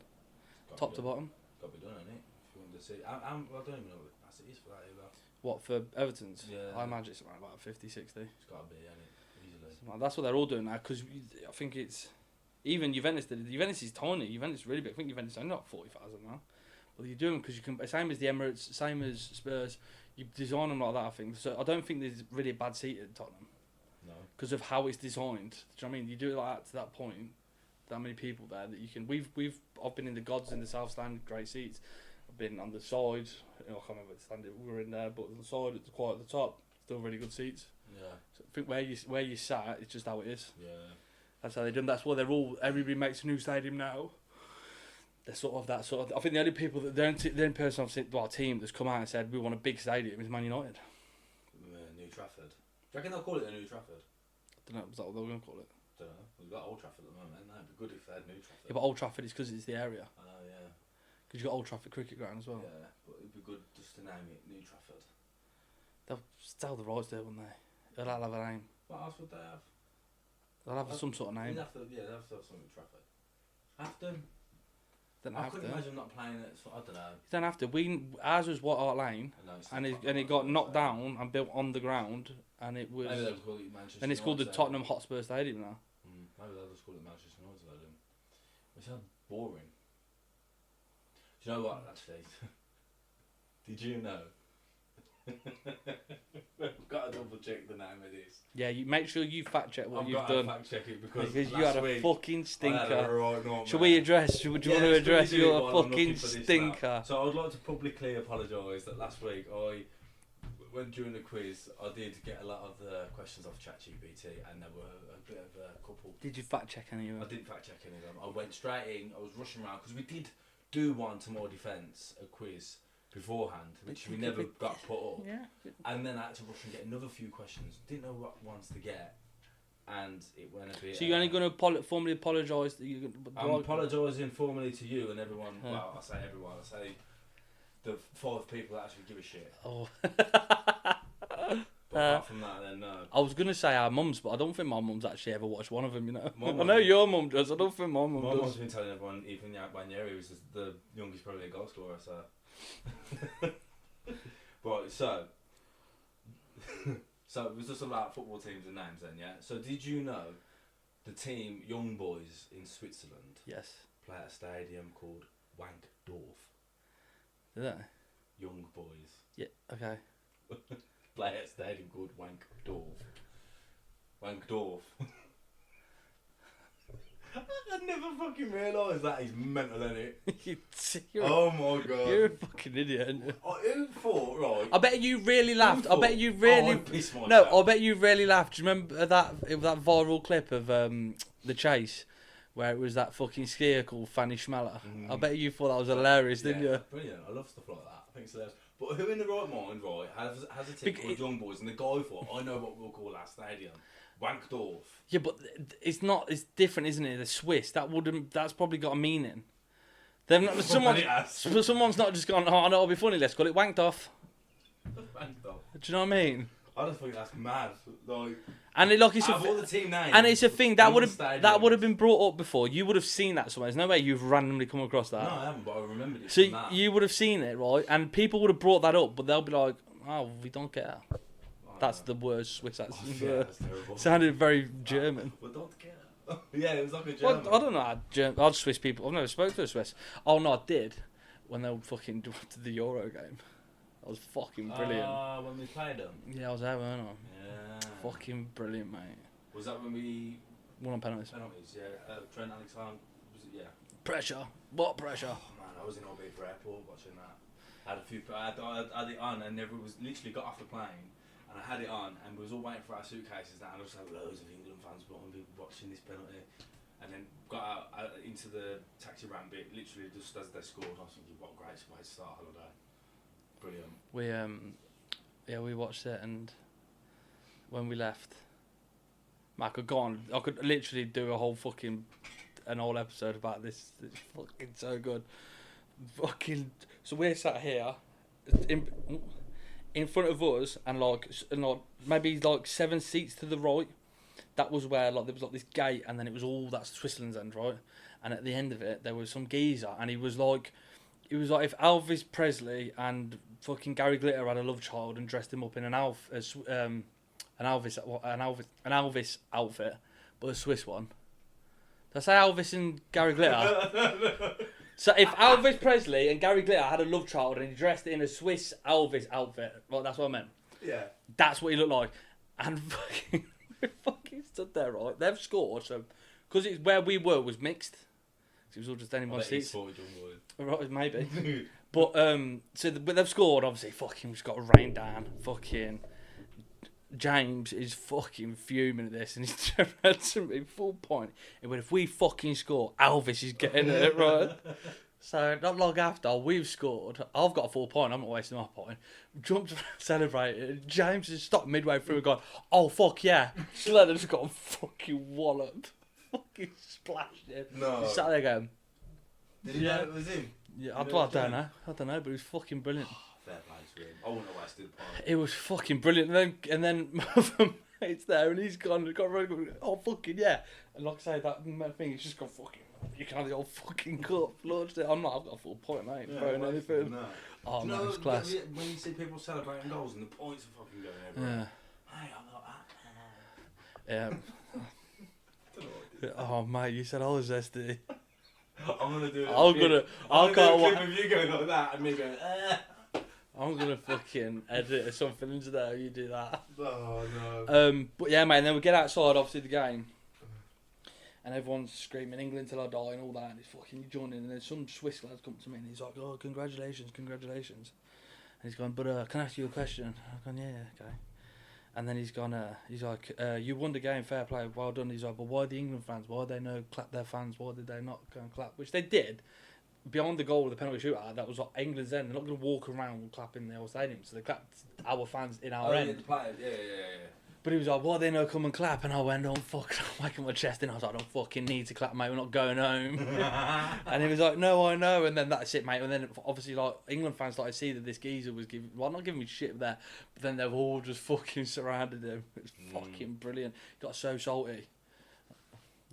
top to bottom. Got to be done, ain't it? If you want to see, I don't even know what the capacity is for that either. What for Everton's? Yeah, I imagine it's around about 50, 60. It's got to be, ain't it? Easily. That's what they're all doing now because I think it's even Juventus. Juventus is tiny. Juventus is really big. I think Juventus is only not 40,000 now. But you're doing because you can same as the Emirates, same as Spurs. You design them like that, I think. So I don't think there's really a bad seat at Tottenham. No. Because of how it's designed. Do you know what I mean? You do it like that to that point. That many people there that you can. I've been in the gods in the south stand, great seats. I've been on the side. I can't remember the stand we were in there, but on the side, it's quite at the top. Still really good seats. Yeah. So I think where you sat, it's just how it is. Yeah. That's how they do. That's why everybody makes a new stadium now. They're sort of that sort of. I think the only people the only person I've seen, team that's come out and said we want a big stadium is Man United. New Trafford. Do you reckon they'll call it a New Trafford? I don't know. Is that what they were going to call it? Don't know. We've got Old Trafford at the moment. That'd be good if they had New Trafford. Yeah, but Old Trafford is because it's the area. I know, yeah. Because you've got Old Trafford Cricket Ground as well. Yeah, but it'd be good just to name it New Trafford. They'll sell the rights there, won't they? They'll have a name. What else would they have? They'll have some sort of name. They'd have to have something with Trafford. Have to? I Don't couldn't imagine not playing it. I don't know. You don't have to. Ours was White Hart Lane, and it got knocked down and built on the ground, and it was. Maybe they'll call it Manchester. And it's called the Tottenham Hotspur Stadium now. Maybe they'll just call it Manchester United Stadium. It sounds boring. Do you know what? Actually, did you know? I've got to double check the name of this. Yeah, you make sure you fact check what I've you've got done. to fact check it because you had a fucking I stinker. had a right nightmare. Should we address? Do you want to address your fucking stinker? So I would like to publicly apologise that last week when during the quiz, I did get a lot of the questions off ChatGPT, and there were a bit of a couple. Did you fact check any of them? I didn't fact check any of them. I went straight in. I was rushing around because we did do one to my defence, a quiz beforehand, which we never got put up. Yeah. And then I had to rush and get another few questions. Didn't know what ones to get, and it went a bit. So you're only going to formally apologise that you? I'm apologising formally to you and everyone. Well, I say everyone. I say the 5 people that actually give a shit. Oh. But apart from that, then no. I was going to say our mums, but I don't think my mum's actually ever watched one of them, you know. I know mum, your mum does, I don't think my mum does. My mum's been telling everyone, even Wanyeri was the youngest Premier League goal scorer, so... But, so it was just about football teams and names then, yeah? So did you know the team Young Boys in Switzerland Yes. play at a stadium called Wankdorf? Did they? Young Boys. Yeah, okay. Play at a stadium called Wankdorf. Wankdorf. I never fucking realised that is mental, isn't it? Oh my god. You're a fucking idiot, aren't you? Who thought, right? I bet you really laughed. I bet you Oh, really... I'd piss myself. No, I bet you really laughed. Do you remember that viral clip of The Chase? Where it was that fucking skier called Fanny Schmeller. I bet you thought that was hilarious, didn't you? Brilliant. I love stuff like that. I think it's hilarious. But who in the right mind, right, has a team called Young Boys, and the guy thought, I know what we'll call our stadium. Wankdorf. Yeah, but it's not. It's different, isn't it? The Swiss. That's probably got a meaning. They've not. Someone's not just gone. Oh, I know it'll be funny. Let's call it Wanked Off. Wanked Off. Do you know what I mean? I just think that's mad. Like, and it, like it's all the team names. And it's a thing that would have been brought up before. You would have seen that somewhere. There's no way you've randomly come across that. No, I haven't, but I remembered it. So you would have seen it, right? And people would have brought that up, but they'll be like, "Oh, we don't care." That's the word Swiss accent. Oh, yeah, that's terrible. Sounded very German. We don't care. Yeah, it was like a German. Well, I don't know. I'd Swiss people. I've never spoken to a Swiss. Oh no, I did when they were fucking to the Euro game. That was fucking brilliant. When we played them. Yeah, I was there, weren't I? Yeah. Fucking brilliant, mate. Was that when we won on penalties? Penalties, yeah. Trent Alexander. Was it? Yeah. Pressure. What pressure? Oh, man, I was in Albany Airport watching that. I had it on and never was literally got off the plane. And I had it on, and we was all waiting for our suitcases. And I just had loads of England fans watching this penalty, and then got out into the taxi rank bit, literally just as they scored. I was thinking, what a great way to start a holiday! Brilliant. We watched it, and when we left, I could literally do an whole episode about this. It's fucking so good. So we're sat here, in front of us, and maybe 7 seats to the right, that was where there was this gate, and then it was all that's Switzerland's end, right? And at the end of it, there was some geezer, and it was like if Elvis Presley and fucking Gary Glitter had a love child and dressed him up in an Elvis outfit, but a Swiss one. Did I say Elvis and Gary Glitter? So if Elvis Presley and Gary Glitter had a love child and he dressed in a Swiss Elvis outfit, well, that's what I meant. Yeah. That's what he looked like. And fucking stood there, right? They've scored, so because it's where we were was mixed. It was all just anyone seats. Right, maybe. But but they've scored. Obviously, fucking just got to rain down. Fucking James is fucking fuming at this, and he's turned to me full point. He went, if we fucking score, Elvis is getting it, right? So not long after we've scored, I've got a full point. I'm not wasting my point. Jumped around, celebrated. James has stopped midway through and gone, "Oh fuck yeah!" Slater just got fucking walloped, fucking splashed him. No. He sat there going, "Did he know it was him?" Yeah, I don't know, but it was fucking brilliant. Fair play to him. I wouldn't have wasted the point. It was fucking brilliant. And then my mate's there, and he's got running, oh fucking yeah. And like I say, that thing, he's just gone fucking. You can't the old fucking cup, launched it. I've got a full point, mate. Throwing anything. No. Oh man, it's class. When you see people celebrating goals and the points are fucking going everywhere. Yeah. Hey, I'm not that. Yeah. Oh mate, you said I was SD. I'm gonna do it. I can't watch. If you go like that and me going, I'm gonna fucking edit something into there. You do that. Oh no. But yeah, mate. And then we get outside, obviously the game, and everyone's screaming "England till I die" and all that. And it's fucking joining. And then some Swiss lads come to me and he's like, "Oh, congratulations, congratulations." he's gone, but can I ask you a question? I've gone, yeah, okay. And then he's gone, he's like, you won the game, fair play, well done. He's like, but why the England fans? Why did they no clap their fans? Why did they not go and clap? Which they did. Beyond the goal of the penalty shootout, that was like England's end. They're not going to walk around clapping the whole stadium, so they clapped our fans in our end. Yeah. But he was like, why they no come and clap? And I went, oh fuck, I'm whacking my chest in. I was like, I don't fucking need to clap, mate, we're not going home. And he was like, no, I know. And then that's it, mate. And then obviously, like, England fans started to see that this geezer was giving, well, not giving me shit there, but then they've all just fucking surrounded him. It's fucking brilliant. He got so salty.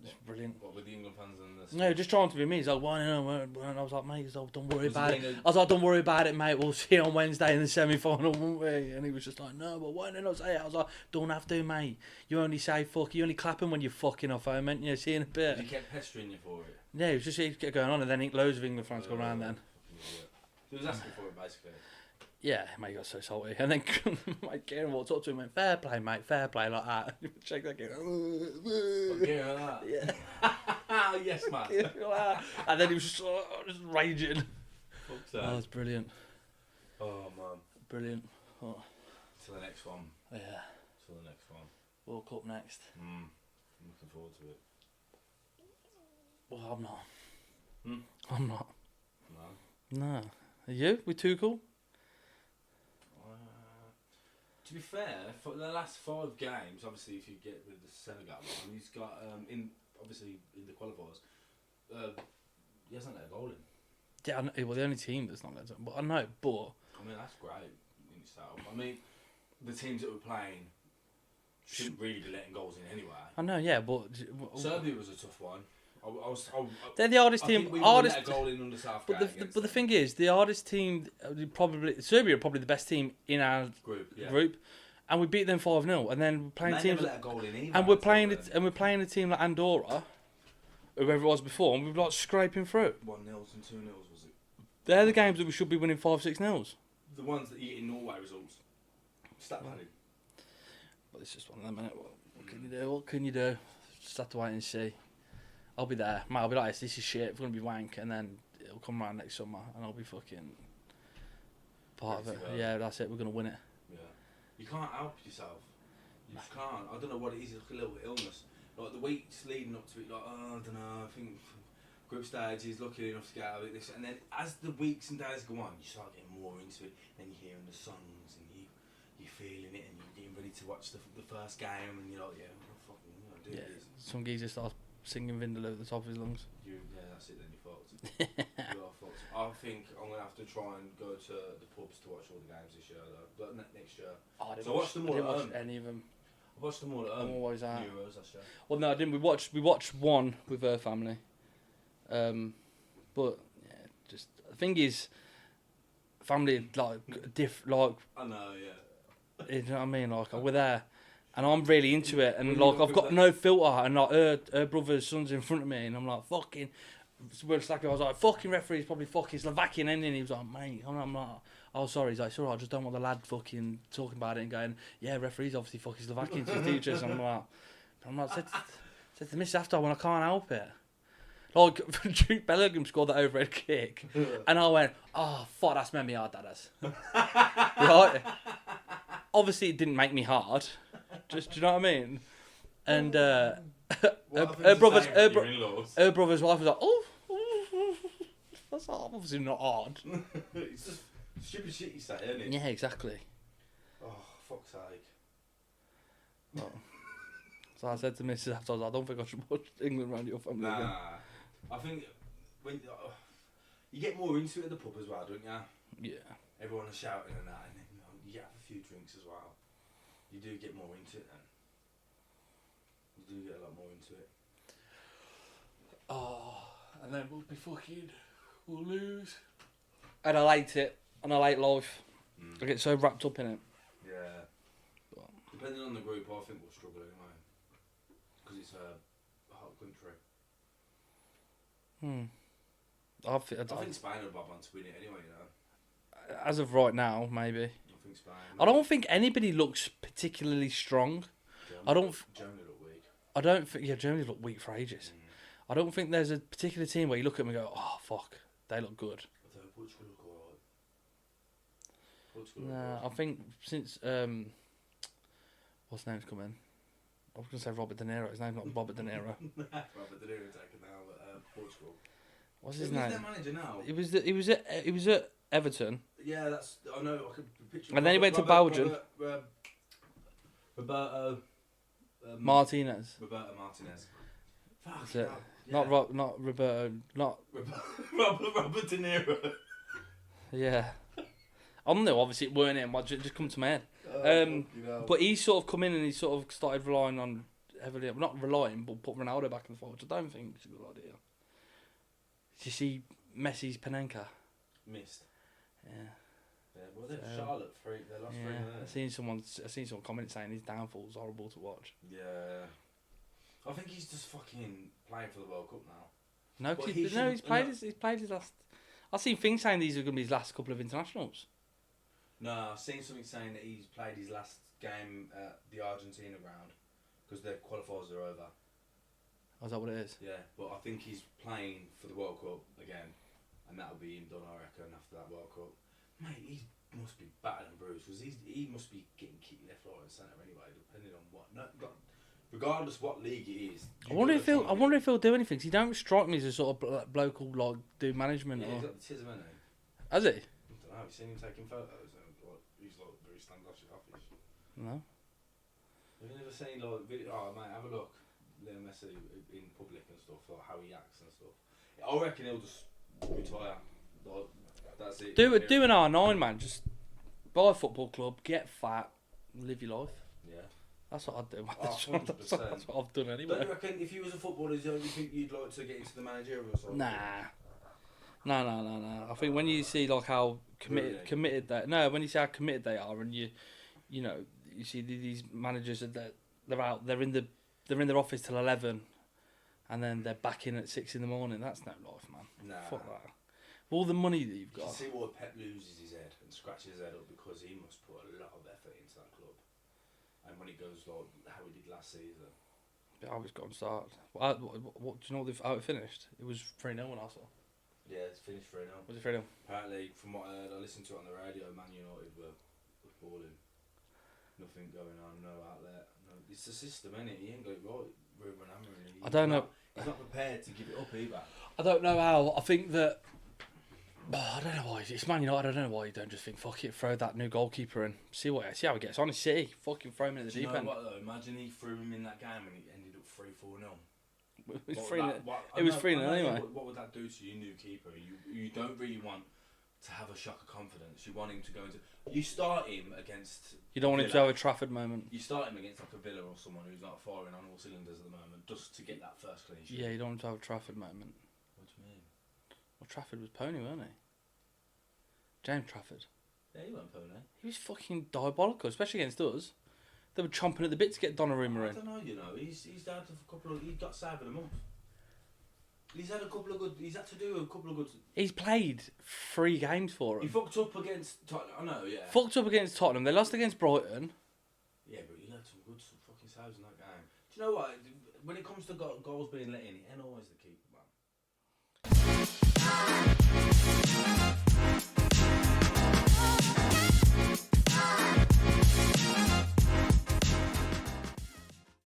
It's brilliant. What, with the England fans and the... No, just trying to be me. He's like, why no? And I was like, mate, he's like, don't worry about it. I was like, don't worry about it, mate. We'll see you on Wednesday in the semi-final, won't we? And he was just like, no, but why didn't I say it? I was like, don't have to, mate. You only say fuck. You only clap him when you're fucking off home, ain't you? See you in a bit. He kept pestering you for it. Yeah, he was just he kept going on, and then loads of England fans go around then. He was asking for it, basically. Yeah, mate, he got so salty. And then Mike Kieran walked up to him and went, fair play, mate, fair play, like that. Check that kid. Yeah. Yes, mate. And then he was just raging. Fuck's that. Oh, that's brilliant. Oh, man. Brilliant. Oh. To the next one. Yeah. To the next one. World Cup next. I'm looking forward to it. Well, I'm not. Hmm? I'm not. No. No. Are you? We too cool? To be fair, for the last 5 games, obviously, if you get with the Senegal one, he's got in the qualifiers, he hasn't let a goal in. Yeah, I know, well, the only team that's not let but I know, but I mean, that's great in itself. I mean, the teams that were playing shouldn't really be letting goals in anyway. I know, yeah, but Serbia was a tough one. They're the hardest team. We hardest. let a goal in under South But the thing is, the hardest team, probably Serbia are probably the best team in our group, and we beat them 5-0, and then we're playing teams. Never let a goal in either, and we're playing a team like Andorra, whoever it was before, and we're like scraping through. 1-0 and 2-0 was it? They're the games that we should be winning 5-6-0. The ones that you get in Norway results. Stat padding. But it's just one of them, innit? What can you do? What can you do? Just have to wait and see. I'll be there, mate. I'll be like, this is shit. It's gonna be wank, and then it'll come around next summer, and I'll be fucking part of it. Yeah, that's it. We're gonna win it. Yeah, you can't help yourself. You just can't. I don't know what it is. It's like a little illness. Like the weeks leading up to it, like I don't know. I think group stage is lucky enough to get out of it. This, and then as the weeks and days go on, you start getting more into it. Then you're hearing the songs, and you're feeling it, and you're getting ready to watch the first game, and you're like, yeah, I'm fucking, do this. Some geezer starts singing Vindaloo at the top of his lungs. Yeah, that's it. Then you're fucked. You are fucked. I think I'm gonna have to try and go to the pubs to watch all the games this year, though. But next year. Oh, I didn't watch them all. I didn't watch any of them. I watched them all at home. I'm always out. Euros last year. Well, no, I didn't. We watched one with her family. But yeah, just the thing is, family like I know, yeah. You know what I mean? Like we're there. And I'm really into it, and like I've got no filter, and like her brother's son's in front of me, and I'm like fucking. I was like fucking referee's probably fucking Slovakian, and he was like, mate, I'm like, oh sorry, he's like, it's alright, I just don't want the lad fucking talking about it and going, yeah, referee's obviously fucking Slovakian to his teachers. I'm like, said to Miss after when I can't help it. Like Jude Bellingham scored that overhead kick, and I went, oh fuck, that's made me hard, that is. Right? Obviously, it didn't make me hard. Just, do you know what I mean? And her brother's wife was like, oh, that's obviously not hard. It's just stupid shit you say, isn't it? Yeah, exactly. Oh, fuck's sake. Well, so I said to Mrs. after, I was like, I don't think I should watch England around your family again. I think when you get more into it at the pub as well, don't you? Yeah. Everyone is shouting and that, and then you get a few drinks as well. You do get more into it then. You do get a lot more into it. Oh, and then we'll lose. And I hate it, and I hate life. I get so wrapped up in it. Yeah. But depending on the group, I think we'll struggle anyway. Because it's a hot country. I think Spain are bob on to win it anyway, you know. As of right now, maybe. I think Spain. I don't think anybody looks particularly strong. Germany look weak. I don't think. Yeah, Germany look weak for ages. I don't think there's a particular team where you look at them and go, oh fuck, they look good. I thought Portugal look alright. Portugal. Nah, I think since what's his name's come in? I was gonna say Robert De Niro. His name's not Robert De Niro. Robert De Niro taking now Portugal. What's his Who's name? their manager now? He was at Everton. Yeah, that's I know. I could picture. And then he went to Belgium. Roberto Martinez. Roberto Martinez. Fuck. That's it. Yeah. Not Roberto. Not. Robert De Niro. Yeah. I don't know. Obviously, it weren't him. But it just come to my head. But he sort of come in and he sort of started relying on heavily. Not relying, but put Ronaldo back in the forward. Which I don't think it's a good idea. Did you see Messi's Panenka? Missed. Yeah. Yeah, well, they're Charlotte 3. They lost 3. I seen someone comment saying his downfall's horrible to watch. Yeah. I think he's just fucking playing for the World Cup now. No, he's played his last. I've seen things saying these are going to be his last couple of internationals. No, I've seen something saying that he's played his last game at the Argentina ground because their qualifiers are over. Oh, is that what it is? Yeah, but I think he's playing for the World Cup again, and that'll be him done, I reckon, after that World Cup. Mate, he must be battered and bruised because he must be getting kicked left, right, and centre anyway, depending on what. No, regardless what league it is. I wonder if he'll do anything. 'Cause he don't strike me as a sort of bloke who'll like do management. Yeah, or... he's got the tism, hasn't he? Has he? I don't know. Have you seen him taking photos? He's like very standoffish. No. Have you never seen like oh mate, have a look. Leo Messi in public and stuff, like how he acts and stuff. I reckon he'll just retire. Like, that's it. Do an R9, man. Just buy a football club, get fat, live your life. Yeah. That's what I'd do. Oh, that's what I've done anyway. Don't you reckon if you was a footballer, do you think you'd like to get into the managerial side? Nah. No. I think when you see like how committed when you see how committed they are, and you know, you see these managers that they're in their office till 11, and then they're back in at 6 in the morning. That's no life, man. Nah. Fuck that. All the money that you've got. You can see why Pep loses his head and scratches his head up because he must put a lot of effort into that club. And when it goes like how he did last season. I was got him started. What do you know how it finished? It was 3-0 when I saw. Yeah, it's finished 3-0. Was it 3-0? Apparently, from what I heard, I listened to it on the radio, Man United were balling. Nothing going on, no outlet. No, it's the system, innit? He ain't got it right. Ruben Amorim. I don't know. He's not prepared to give it up either. I don't know how. I think that. I don't know why. It's Man United. I don't know why you don't just think, fuck it, throw that new goalkeeper in. See how he gets on. It's City. Fucking throw him in the deep end. You know what though? Imagine he threw him in that game and it ended up 3-4-0. It was 3-0 anyway. What would that do to your new keeper? You don't really want to have a shock of confidence. You want him to go into. You start him against. You don't want him to have a Trafford moment. You start him against like a Villa or someone who's not firing on all cylinders at the moment, just to get that first clean sheet. Yeah, you don't want him to have a Trafford moment. What do you mean? Well, Trafford was pony, weren't he? James Trafford. Yeah, he went pony. He was fucking diabolical, especially against us. They were chomping at the bit to get Donnarumma in. I don't know, you know. He's had a couple of. He got saved in a month. He's had a couple of good. He's had to do a couple of good. He's played 3 games for He him. fucked up against Tottenham. I know, yeah. Fucked up against Tottenham. They lost against Brighton. Yeah, but he had some fucking saves in that game. Do you know what? When it comes to goals being let in, it ain't always the keeper, man.